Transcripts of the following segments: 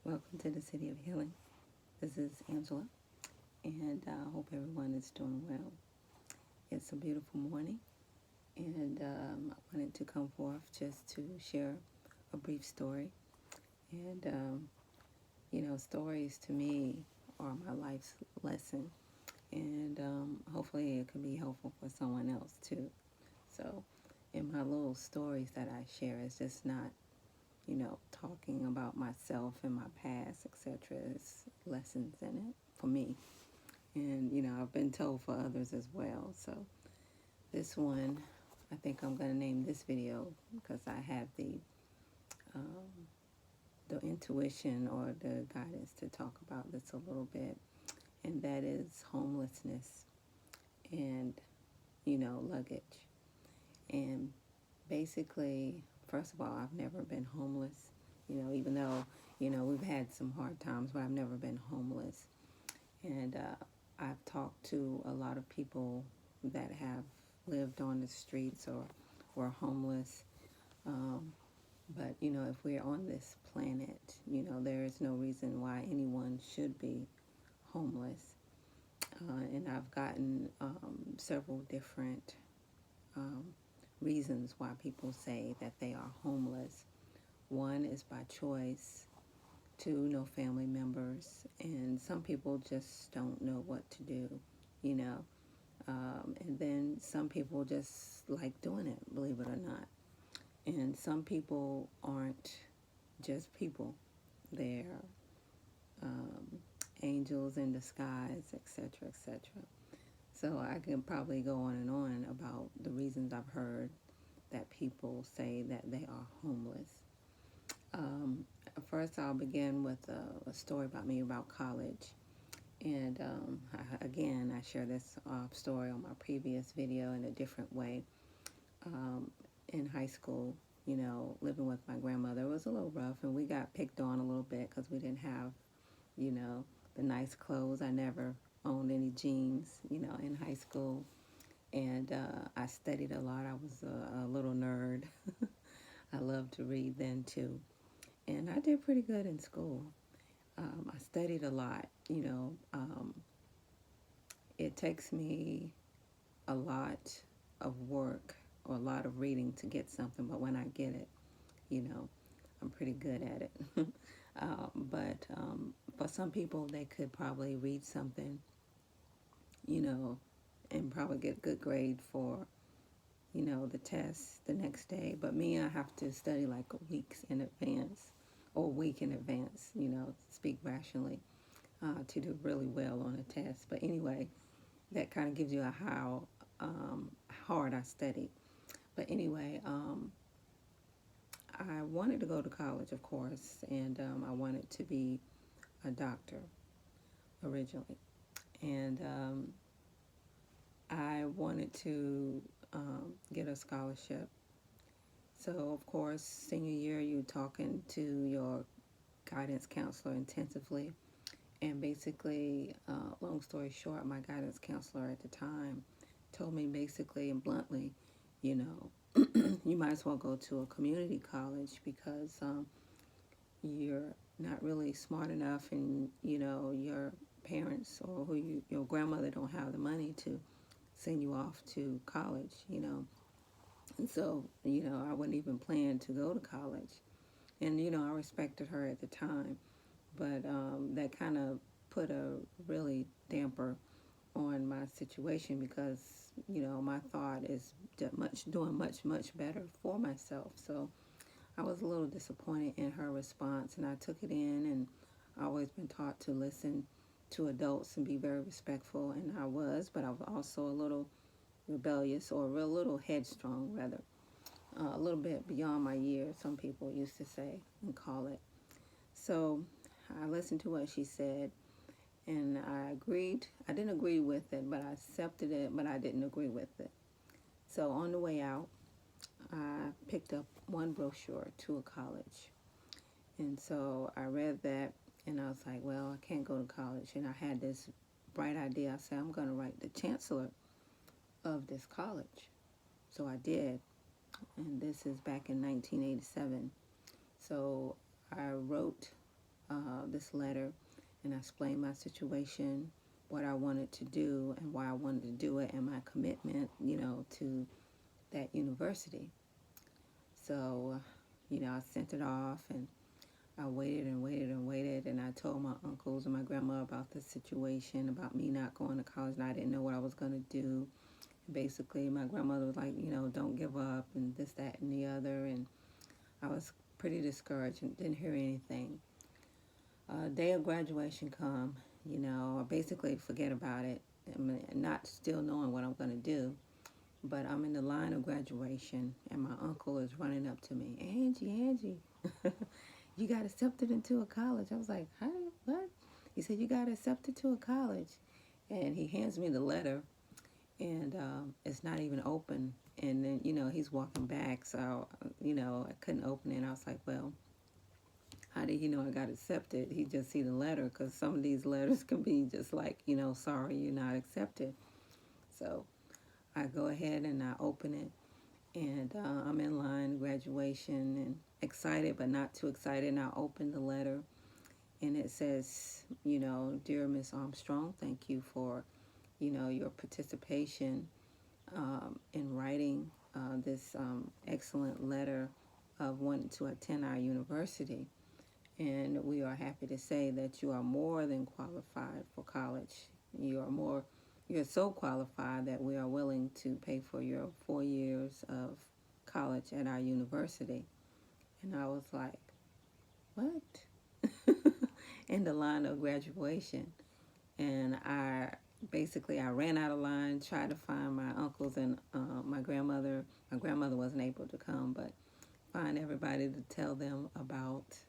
Welcome to the City of Healing. This is Angela, and I hope everyone is doing well. It's a beautiful morning, and I wanted to come forth just to share a brief story. And, stories to me are my life's lesson, and hopefully it can be helpful for someone else too. So, in my little stories that I share, it's just not talking about myself and my past, etc. It's lessons in it for me. And, I've been told for others as well. So this one, I think I'm going to name this video because I have the intuition or the guidance to talk about this a little bit. And that is homelessness and, luggage. And basically, first of all, I've never been homeless, even though, we've had some hard times, but I've never been homeless. And I've talked to a lot of people that have lived on the streets or were homeless. But, if we're on this planet, there is no reason why anyone should be homeless. And I've gotten several different reasons why people say that they are homeless. One is by choice, two, no family members, and some people just don't know what to do, you know. And then some people just like doing it, believe it or not. And some people aren't just people. They're angels in disguise, etc., etc. So I can probably go on and on about the reasons I've heard that people say that they are homeless. First, I'll begin with a story about me about college. And I share this story on my previous video in a different way. In high school, living with my grandmother was a little rough, and we got picked on a little bit because we didn't have, the nice clothes. I never owned any jeans, in high school. And I studied a lot. I was a little nerd. I loved to read then, too. And I did pretty good in school. I studied a lot, It takes me a lot of work or a lot of reading to get something, but when I get it, I'm pretty good at it. But for some people, they could probably read something, and probably get a good grade for, the test the next day. But me, I have to study like weeks in advance or a week in advance, speak rationally, to do really well on a test. But anyway, that kind of gives you how hard I studied. But anyway, I wanted to go to college, of course, and I wanted to be a doctor originally. And I wanted to get a scholarship. So, of course, senior year, you're talking to your guidance counselor intensively. And basically, long story short, my guidance counselor at the time told me basically and bluntly, you might as well go to a community college because you're not really smart enough, and your parents or your grandmother don't have the money to send you off to college, And so, I wouldn't even plan to go to college. And, I respected her at the time. But that kind of put a really damper on my situation because, my thought is doing much better for myself. So I was a little disappointed in her response, and I took it in, and I've always been taught to listen to adults and be very respectful, and I was, but I was also a little rebellious, or a little headstrong, rather. A little bit beyond my years, some people used to say and call it. So I listened to what she said, and I agreed. I didn't agree with it, but I accepted it, but I didn't agree with it. So on the way out, I picked up one brochure to a college. And so I read that, and I was like, well, I can't go to college. And I had this bright idea. I said, I'm going to write the chancellor of this college. So I did, and this is back in 1987. So I wrote this letter, and I explained my situation, what I wanted to do, and why I wanted to do it, and my commitment, to that university. So, I sent it off, and I waited and waited and waited, and I told my uncles and my grandma about the situation, about me not going to college, and I didn't know what I was going to do. Basically, my grandmother was like, don't give up, and this, that, and the other, and I was pretty discouraged and didn't hear anything. Day of graduation come, I basically forget about it, not still knowing what I'm going to do. But I'm in the line of graduation, and my uncle is running up to me. Angie, you got accepted into a college. I was like, huh? What? He said, you got accepted to a college. And he hands me the letter, and it's not even open. And then, he's walking back, so, I couldn't open it. And I was like, well, how did he know I got accepted? He just see the letter, because some of these letters can be just like, sorry, you're not accepted. So I go ahead and I open it, and I'm in line, graduation, and excited but not too excited. And I open the letter, and it says, dear Miss Armstrong, thank you for, your participation in writing this excellent letter of wanting to attend our university. And we are happy to say that you are more than qualified for college. You're so qualified that we are willing to pay for your 4 years of college at our university. And I was like, what? In the line of graduation. And I ran out of line, tried to find my uncles and my grandmother. My grandmother wasn't able to come, but find everybody to tell them about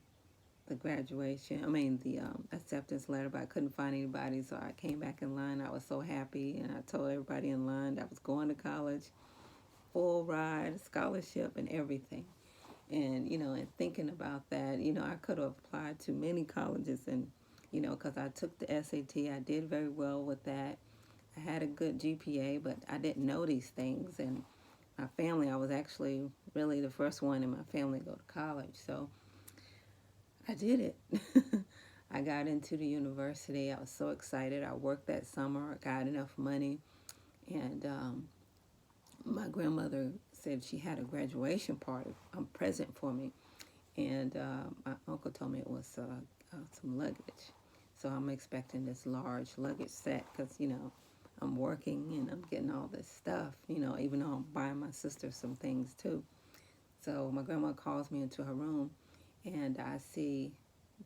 the the acceptance letter, but I couldn't find anybody, so I came back in line. I was so happy, and I told everybody in line that I was going to college, full ride, scholarship, and everything. And, and thinking about that, I could have applied to many colleges, and, because I took the SAT, I did very well with that. I had a good GPA, but I didn't know these things, and my family, I was actually really the first one in my family to go to college, so I did it. I got into the university. I was so excited. I worked that summer. I got enough money. And my grandmother said she had a graduation party present for me. And my uncle told me it was some luggage. So I'm expecting this large luggage set because, I'm working and I'm getting all this stuff, even though I'm buying my sister some things too. So my grandma calls me into her room, and I see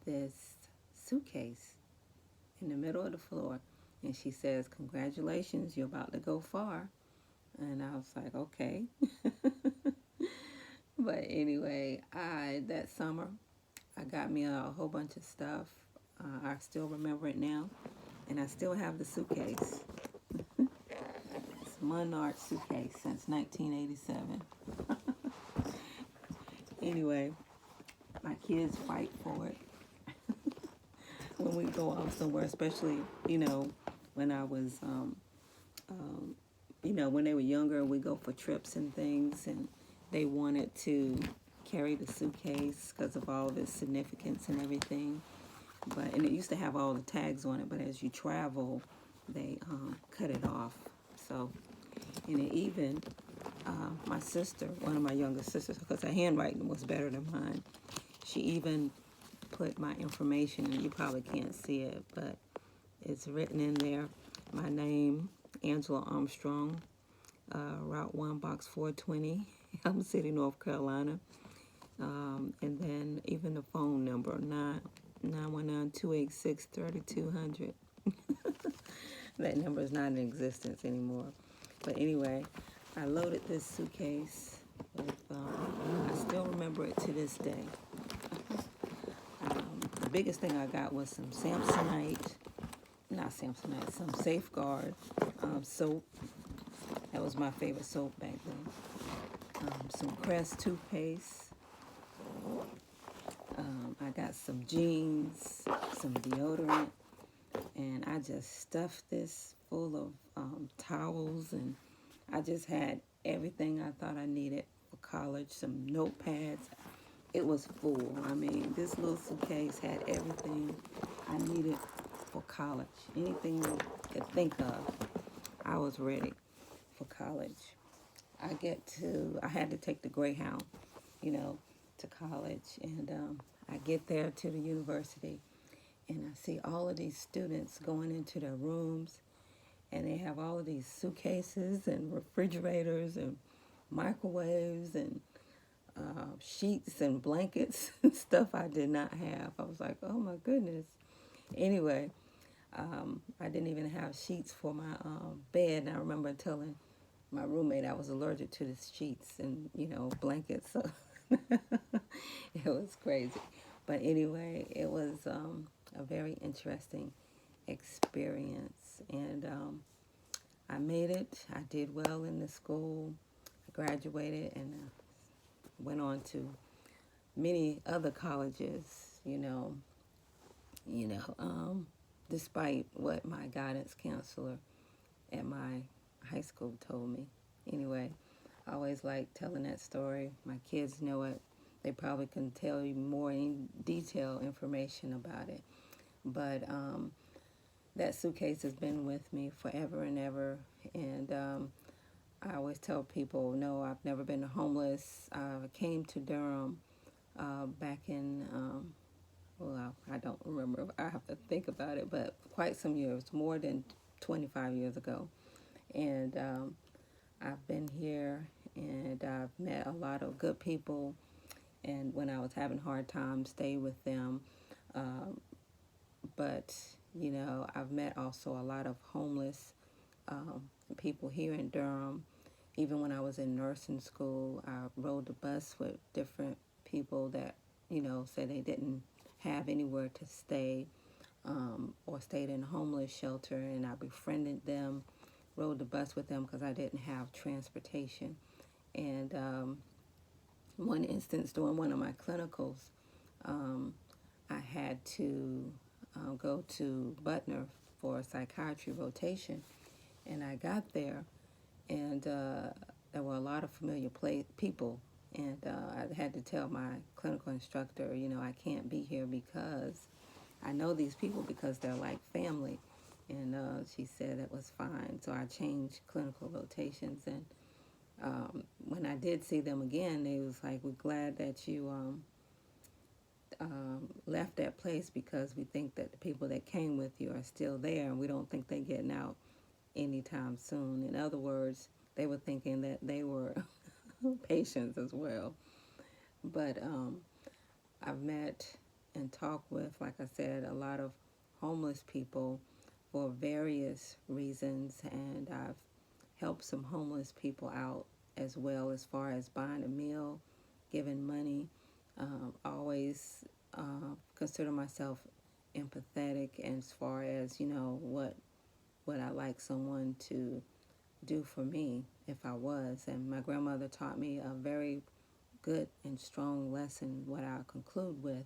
this suitcase in the middle of the floor, and she says, congratulations, you're about to go far. And I was like, okay. But anyway, that summer I got me a whole bunch of stuff. I still remember it now, and I still have the suitcase. It's a Monarch suitcase since 1987. Anyway, my kids fight for it when we go out somewhere, especially, when I was, when they were younger, we go for trips and things, and they wanted to carry the suitcase because of all the significance and everything. And it used to have all the tags on it, but as you travel, they cut it off. So, and it even, my sister, one of my younger sisters, because her handwriting was better than mine, she even put my information, and you probably can't see it, but it's written in there, my name, Angela Armstrong, Route 1, Box 420, Elm City, North Carolina, and then even the phone number, 919-286-3200. That number is not in existence anymore. But anyway, I loaded this suitcase with, I still remember it to this day. The biggest thing I got was some some Safeguard soap. That was my favorite soap back then. Some Crest toothpaste. I got some jeans, some deodorant, and I just stuffed this full of towels, and I just had everything I thought I needed for college, some notepads. it was full. I mean, this little suitcase had everything I needed for college. Anything you could think of, I was ready for college. I had to take the Greyhound, you know, to college. And I get there to the university, and I see all of these students going into their rooms, and they have all of these suitcases and refrigerators and microwaves and sheets and blankets and stuff I did not have. I was like, oh my goodness. Anyway, I didn't even have sheets for my bed, and I remember telling my roommate I was allergic to the sheets and blankets. So it was crazy, but anyway, it was a very interesting experience, and I made it. I did well in the school. I graduated and went on to many other colleges. You know, despite what my guidance counselor at my high school told me. Anyway, I always like telling that story. My kids know it. They probably can tell you more in detail information about it. But that suitcase has been with me forever and ever. And I always tell people, no, I've never been homeless. I came to Durham back in, well, I don't remember. I have to think about it, but quite some years, more than 25 years ago. And I've been here, and I've met a lot of good people. And when I was having hard times, stayed with them. But I've met also a lot of homeless people here in Durham. Even when I was in nursing school, I rode the bus with different people that said they didn't have anywhere to stay, or stayed in a homeless shelter, and I befriended them, rode the bus with them because I didn't have transportation. And one instance during one of my clinicals, I had to go to Butner for a psychiatry rotation, and I got there, and there were a lot of familiar people, and I had to tell my clinical instructor, I can't be here because I know these people because they're like family. And she said it was fine. So I changed clinical rotations. And when I did see them again, they was like, we're glad that you left that place because we think that the people that came with you are still there, and we don't think they're getting out anytime soon. In other words, they were thinking that they were patients as well. But I've met and talked with, like I said, a lot of homeless people for various reasons, and I've helped some homeless people out as well, as far as buying a meal, giving money. I always consider myself empathetic as far as what would I like someone to do for me if I was. And my grandmother taught me a very good and strong lesson. What I'll conclude with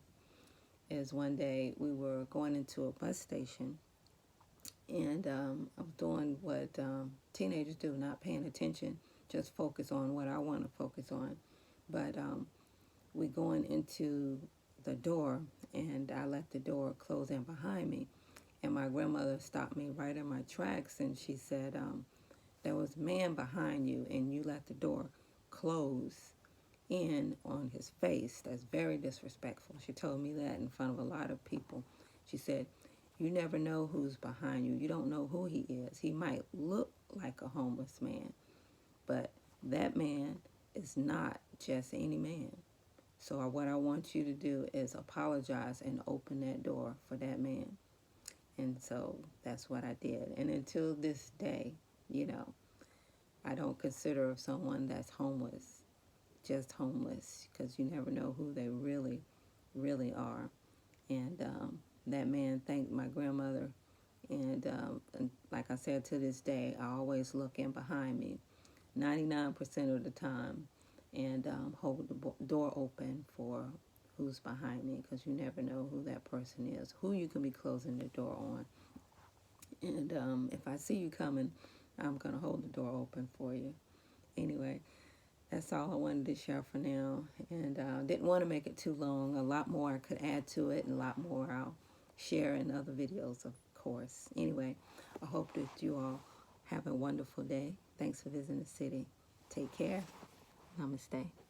is one day we were going into a bus station, and I was doing what teenagers do, not paying attention, just focus on what I want to focus on. But we going into the door, and I let the door close in behind me. And my grandmother stopped me right in my tracks, and she said, there was a man behind you, and you let the door close in on his face. That's very disrespectful. She told me that in front of a lot of people. She said, you never know who's behind you. You don't know who he is. He might look like a homeless man, but that man is not just any man. So what I want you to do is apologize and open that door for that man. And so that's what I did. And until this day, I don't consider someone that's homeless just homeless, because you never know who they really, really are. And that man thanked my grandmother. And like I said, to this day, I always look in behind me 99% of the time, and hold the door open for who's behind me, because you never know who that person is, who you can be closing the door on. And if I see you coming, I'm going to hold the door open for you. Anyway, that's all I wanted to share for now. And didn't want to make it too long. A lot more I could add to it, and a lot more I'll share in other videos, of course. Anyway, I hope that you all have a wonderful day. Thanks for visiting the city. Take care. Namaste.